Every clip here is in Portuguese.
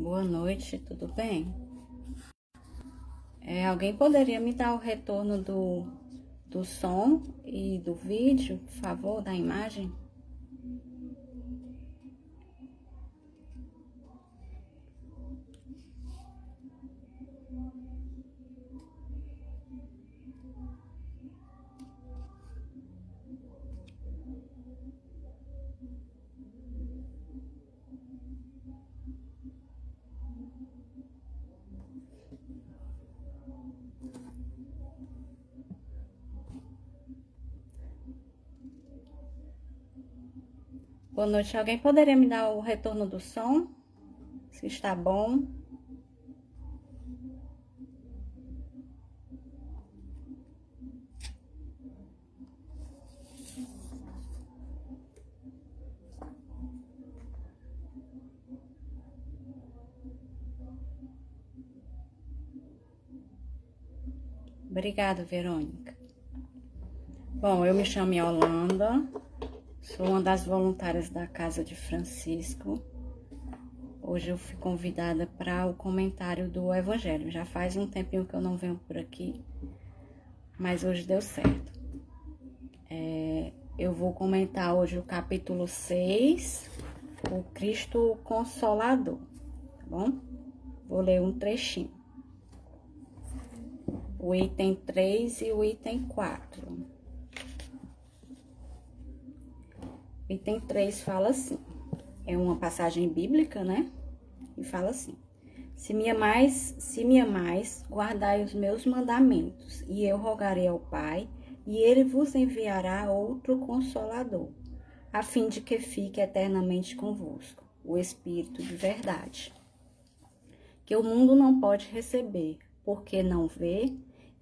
Boa noite, tudo bem? Alguém poderia me dar o retorno do som e do vídeo, por favor, da imagem? Boa noite, alguém poderia me dar o retorno do som? Se está bom? Obrigada, Verônica. Bom, eu me chamo Yolanda, sou uma das voluntárias da Casa de Francisco. Hoje eu fui convidada para o comentário do Evangelho. Já faz um tempinho que eu não venho por aqui, mas hoje deu certo. Eu vou comentar hoje o capítulo 6, o Cristo Consolador, tá bom? Vou ler um trechinho. O item 3 e o item 4. O item 3 fala assim, é uma passagem bíblica, né? E fala assim: se me amais, guardai os meus mandamentos, e eu rogarei ao Pai, e ele vos enviará outro Consolador, a fim de que fique eternamente convosco, o Espírito de verdade, que o mundo não pode receber, porque não vê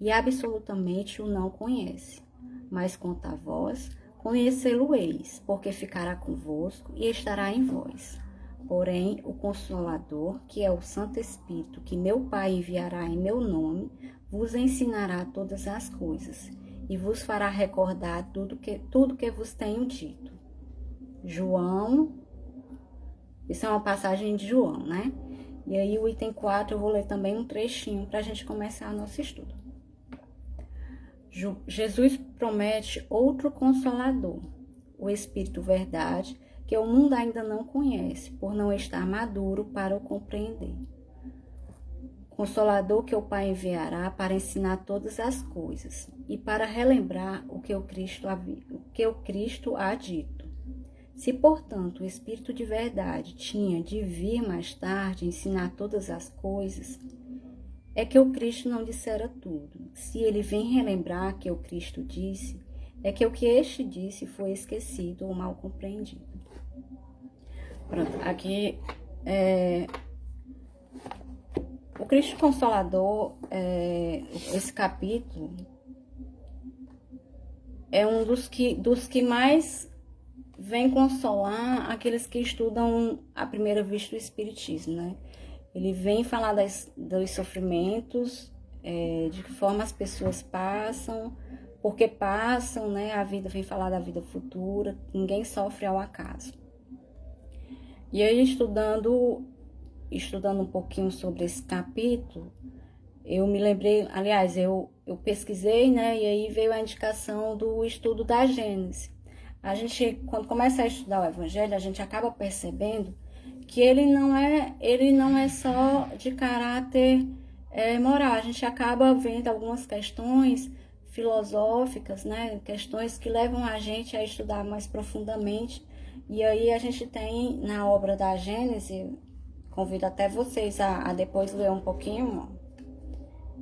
e absolutamente o não conhece. Mas quanto a vós, conhecê-lo-eis, porque ficará convosco e estará em vós. Porém, o Consolador, que é o Santo Espírito, que meu Pai enviará em meu nome, vos ensinará todas as coisas, e vos fará recordar tudo que vos tenho dito. João, isso é uma passagem de João, né? E aí o item 4 eu vou ler também um trechinho para a gente começar nosso estudo. Jesus promete outro Consolador, o Espírito Verdade, que o mundo ainda não conhece, por não estar maduro para o compreender. Consolador que o Pai enviará para ensinar todas as coisas e para relembrar o que o Cristo há dito. Se, portanto, o Espírito de Verdade tinha de vir mais tarde ensinar todas as coisas, é que o Cristo não dissera tudo. Se ele vem relembrar que o Cristo disse, é que o que este disse foi esquecido ou mal compreendido. Pronto, aqui o Cristo Consolador, esse capítulo, é um dos que mais vem consolar aqueles que estudam à primeira vista o Espiritismo, né? Ele vem falar dos sofrimentos, de que forma as pessoas passam, porque passam, né? A vida vem falar da vida futura, ninguém sofre ao acaso. E aí, estudando um pouquinho sobre esse capítulo, eu me lembrei, aliás, eu pesquisei, né? E aí veio a indicação do estudo da Gênesis. A gente, quando começa a estudar o Evangelho, a gente acaba percebendo que ele não é só de caráter moral. A gente acaba vendo algumas questões filosóficas, né? Questões que levam a gente a estudar mais profundamente. E aí a gente tem na obra da Gênesis, convido até vocês a depois ler um pouquinho.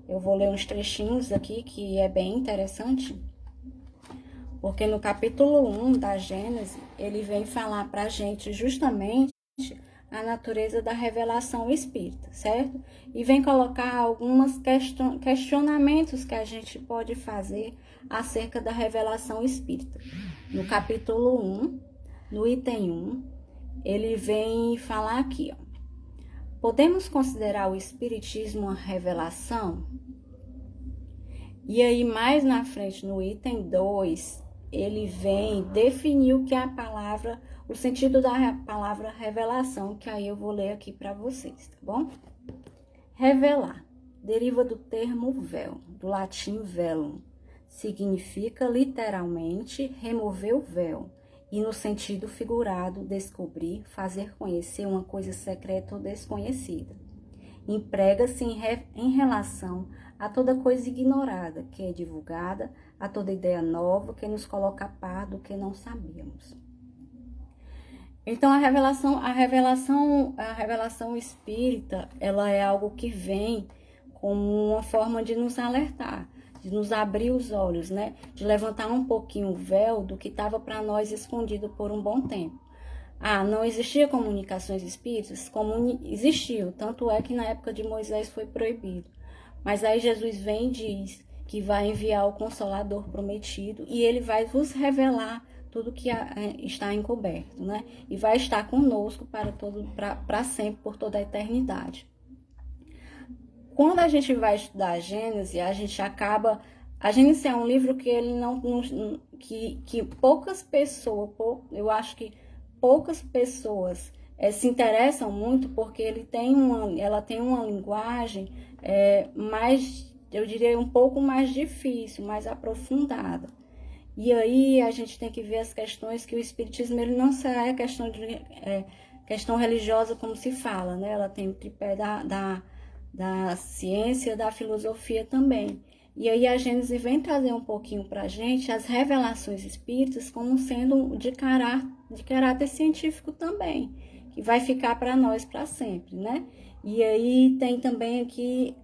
Eu vou ler uns trechinhos aqui que é bem interessante. Porque no capítulo 1 da Gênesis, ele vem falar pra gente justamente a natureza da revelação espírita, certo? E vem colocar alguns questionamentos que a gente pode fazer acerca da revelação espírita. No capítulo 1, no item 1, ele vem falar aqui, ó. Podemos considerar o espiritismo uma revelação? E aí, mais na frente, no item 2, ele vem definir o que é a palavra o sentido da palavra revelação, que aí eu vou ler aqui para vocês, tá bom? Revelar deriva do termo véu, do latim velum. Significa literalmente remover o véu e no sentido figurado descobrir, fazer conhecer uma coisa secreta ou desconhecida. Emprega-se em relação a toda coisa ignorada, que é divulgada, a toda ideia nova que nos coloca a par do que não sabíamos. Então, a revelação espírita, ela é algo que vem como uma forma de nos alertar, de nos abrir os olhos, né? De levantar um pouquinho o véu do que estava para nós escondido por um bom tempo. Não existia comunicações espíritas? Existiu, tanto é que na época de Moisés foi proibido. Mas aí Jesus vem e diz que vai enviar o Consolador prometido e ele vai vos revelar tudo que está encoberto, né? E vai estar conosco para sempre, por toda a eternidade. Quando a gente vai estudar a Gênesis, a gente acaba... A Gênesis é um livro que ele que poucas pessoas, eu acho que poucas pessoas se interessam muito, porque ela tem uma linguagem mais, eu diria, um pouco mais difícil, mais aprofundada. E aí a gente tem que ver as questões que o Espiritismo ele não só é questão religiosa como se fala, né? Ela tem o tripé da ciência, da filosofia também. E aí a Gênesis vem trazer um pouquinho para a gente as revelações espíritas como sendo de caráter científico também, que vai ficar para nós para sempre, né? E aí tem também aqui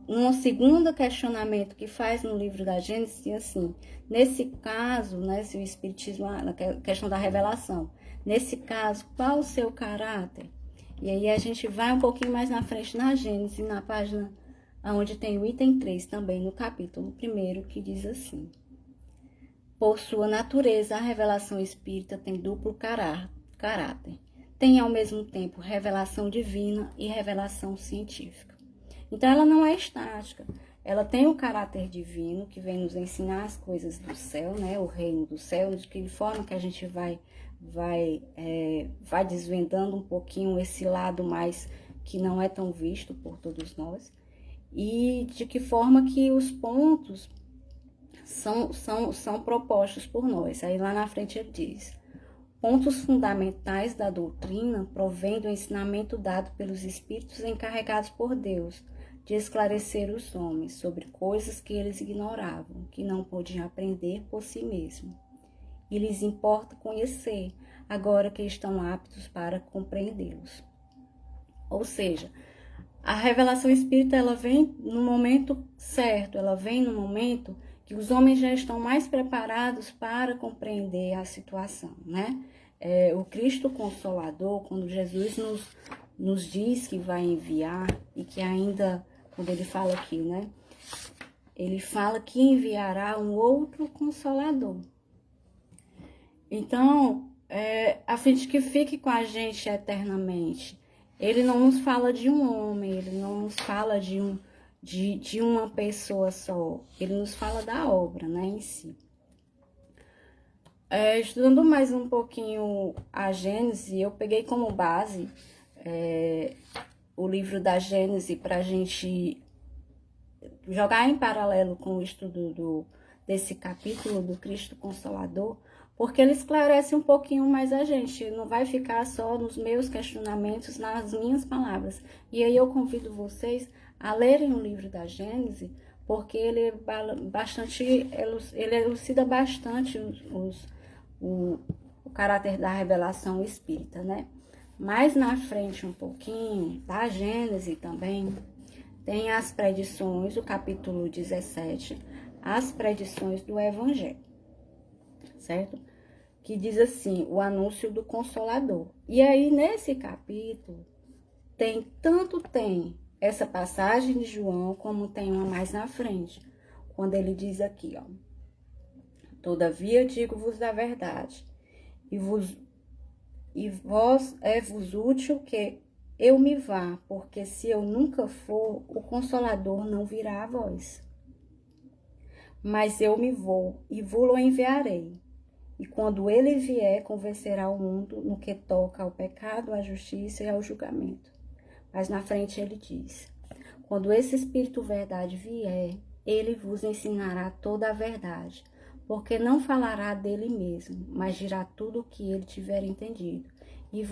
um segundo questionamento que faz no livro da Gênesis, assim, nesse caso, né, se o Espiritismo, na questão da revelação, nesse caso, qual o seu caráter? E aí a gente vai um pouquinho mais na frente na Gênesis, na página onde tem o item 3 também, no capítulo 1, que diz assim: por sua natureza, a revelação espírita tem duplo caráter. Tem ao mesmo tempo revelação divina e revelação científica. Então ela não é estática, ela tem o caráter divino que vem nos ensinar as coisas do céu, né? O reino do céu, de que forma que a gente vai desvendando um pouquinho esse lado mais que não é tão visto por todos nós, e de que forma que os pontos são propostos por nós. Aí lá na frente ele diz: pontos fundamentais da doutrina provém do ensinamento dado pelos espíritos encarregados por Deus de esclarecer os homens sobre coisas que eles ignoravam, que não podiam aprender por si mesmos. E lhes importa conhecer, agora que estão aptos para compreendê-los. Ou seja, a revelação espírita ela vem no momento certo, ela vem no momento que os homens já estão mais preparados para compreender a situação, né? O Cristo Consolador, quando Jesus nos diz que vai enviar, e que ainda, quando ele fala aqui, né? Ele fala que enviará um outro Consolador. Então, a fim de que fique com a gente eternamente. Ele não nos fala de um homem, ele não nos fala de uma pessoa só. Ele nos fala da obra, né, em si. Estudando mais um pouquinho a Gênese, eu peguei como base o livro da Gênese para a gente jogar em paralelo com o estudo desse capítulo do Cristo Consolador, porque ele esclarece um pouquinho mais a gente, não vai ficar só nos meus questionamentos, nas minhas palavras. E aí eu convido vocês a lerem o livro da Gênese, porque ele elucida bastante o caráter da revelação espírita, né? Mais na frente um pouquinho, da Gênese também, tem as predições, o capítulo 17, as predições do Evangelho, certo? Que diz assim, o anúncio do Consolador. E aí, nesse capítulo, tem essa passagem de João, como tem uma mais na frente, quando ele diz aqui, ó: todavia digo-vos da verdade, e vós é-vos útil que eu me vá, porque se eu nunca for, o Consolador não virá a vós. Mas eu me vou e vou-lo enviarei. e quando ele vier, convencerá o mundo no que toca ao pecado, à justiça e ao julgamento. Mas na frente ele diz: quando esse Espírito verdade vier, ele vos ensinará toda a verdade, porque não falará dele mesmo, mas dirá tudo o que ele tiver entendido, e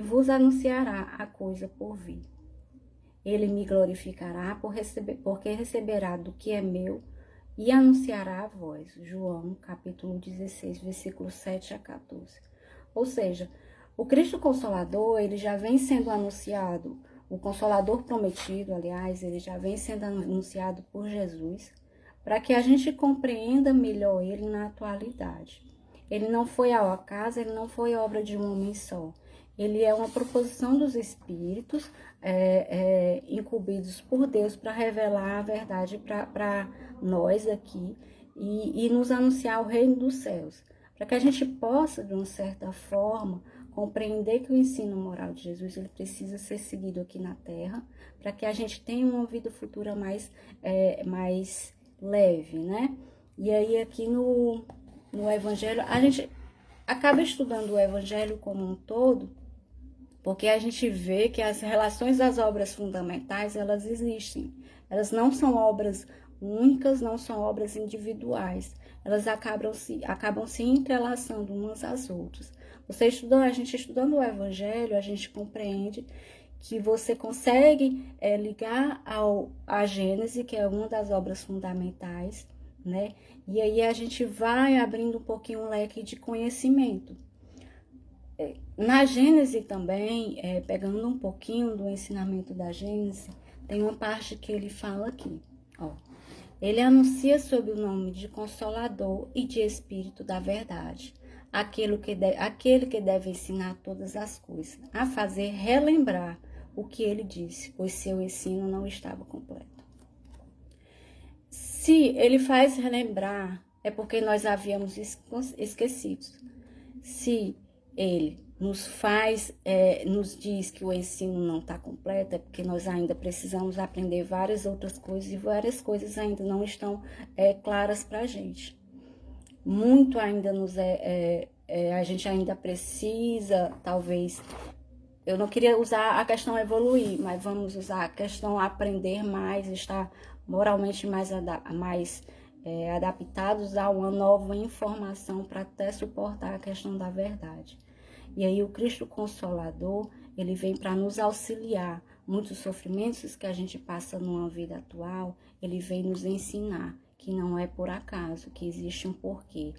vos anunciará a coisa por vir. Ele me glorificará porque receberá do que é meu e anunciará a vós. João, capítulo 16, versículos 7 a 14. Ou seja, o Cristo Consolador, ele já vem sendo anunciado, o Consolador prometido, aliás, ele já vem sendo anunciado por Jesus, para que a gente compreenda melhor ele na atualidade. Ele não foi ao acaso, ele não foi obra de um homem só. Ele é uma proposição dos Espíritos incumbidos por Deus para revelar a verdade para nós aqui e nos anunciar o reino dos céus. Para que a gente possa, de uma certa forma, compreender que o ensino moral de Jesus ele precisa ser seguido aqui na Terra, para que a gente tenha uma vida futura mais leve, né? E aí aqui no Evangelho, a gente acaba estudando o Evangelho como um todo, porque a gente vê que as relações das obras fundamentais, elas existem. Elas não são obras únicas, não são obras individuais. Elas acabam se entrelaçando umas às outras. A gente estudando o Evangelho, a gente compreende que você consegue ligar à Gênese, que é uma das obras fundamentais, né? E aí a gente vai abrindo um pouquinho o leque de conhecimento. Na Gênese também, pegando um pouquinho do ensinamento da Gênese, tem uma parte que ele fala aqui, ó. Ele anuncia sob o nome de Consolador e de Espírito da Verdade, aquele que deve ensinar todas as coisas, a fazer relembrar o que ele disse, pois seu ensino não estava completo. Se ele faz relembrar, é porque nós havíamos esquecido. Se ele nos diz que o ensino não está completo, é porque nós ainda precisamos aprender várias outras coisas e várias coisas ainda não estão claras para a gente. Muito ainda a gente ainda precisa, talvez, eu não queria usar a questão evoluir, mas vamos usar a questão aprender mais, estar moralmente mais adaptados a uma nova informação para até suportar a questão da verdade. E aí o Cristo Consolador, ele vem para nos auxiliar. Muitos sofrimentos que a gente passa numa vida atual, ele vem nos ensinar que não é por acaso, que existe um porquê.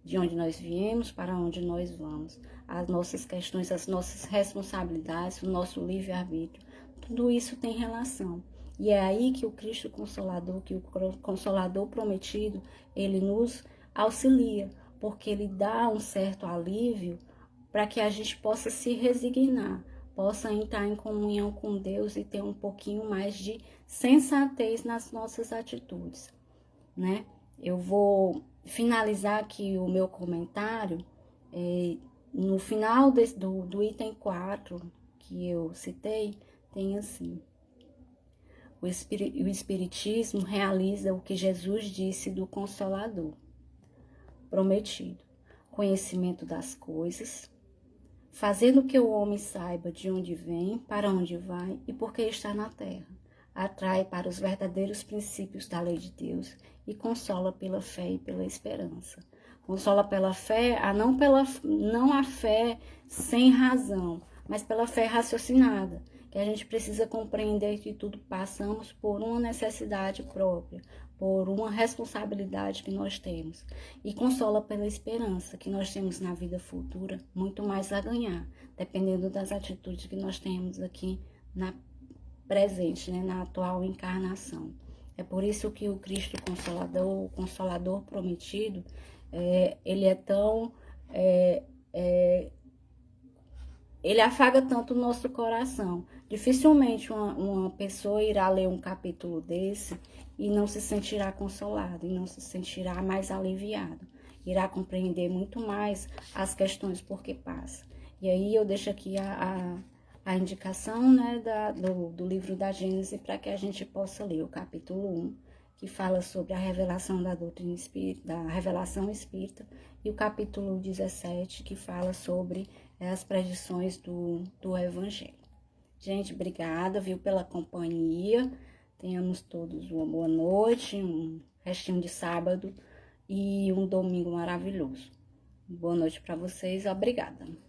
De onde nós viemos, para onde nós vamos. As nossas questões, as nossas responsabilidades, o nosso livre-arbítrio, tudo isso tem relação. E é aí que o Cristo Consolador, que o Consolador prometido, ele nos auxilia, porque ele dá um certo alívio para que a gente possa se resignar, possa entrar em comunhão com Deus e ter um pouquinho mais de sensatez nas nossas atitudes, né? Eu vou finalizar aqui o meu comentário no final do item 4 que eu citei, tem assim: o Espiritismo realiza o que Jesus disse do Consolador prometido, conhecimento das coisas, fazendo que o homem saiba de onde vem, para onde vai e por que está na terra. Atrai para os verdadeiros princípios da lei de Deus e consola pela fé e pela esperança. Consola pela fé, não a fé sem razão, mas pela fé raciocinada, que a gente precisa compreender que tudo passamos por uma necessidade própria, por uma responsabilidade que nós temos. E consola pela esperança que nós temos na vida futura, muito mais a ganhar, dependendo das atitudes que nós temos aqui na presente, né, na atual encarnação. É por isso que o Cristo Consolador, o Consolador prometido, ele é tão... ele afaga tanto o nosso coração. Dificilmente uma pessoa irá ler um capítulo desse e não se sentirá consolado, e não se sentirá mais aliviado. Irá compreender muito mais as questões por que passa. E aí eu deixo aqui a indicação, né, do livro da Gênese para que a gente possa ler o capítulo 1 que fala sobre a revelação da doutrina espírita, da revelação espírita, e o capítulo 17, que fala sobre as predições do Evangelho. Gente, obrigada, viu, pela companhia. Tenhamos todos uma boa noite, um restinho de sábado e um domingo maravilhoso. Boa noite para vocês, obrigada.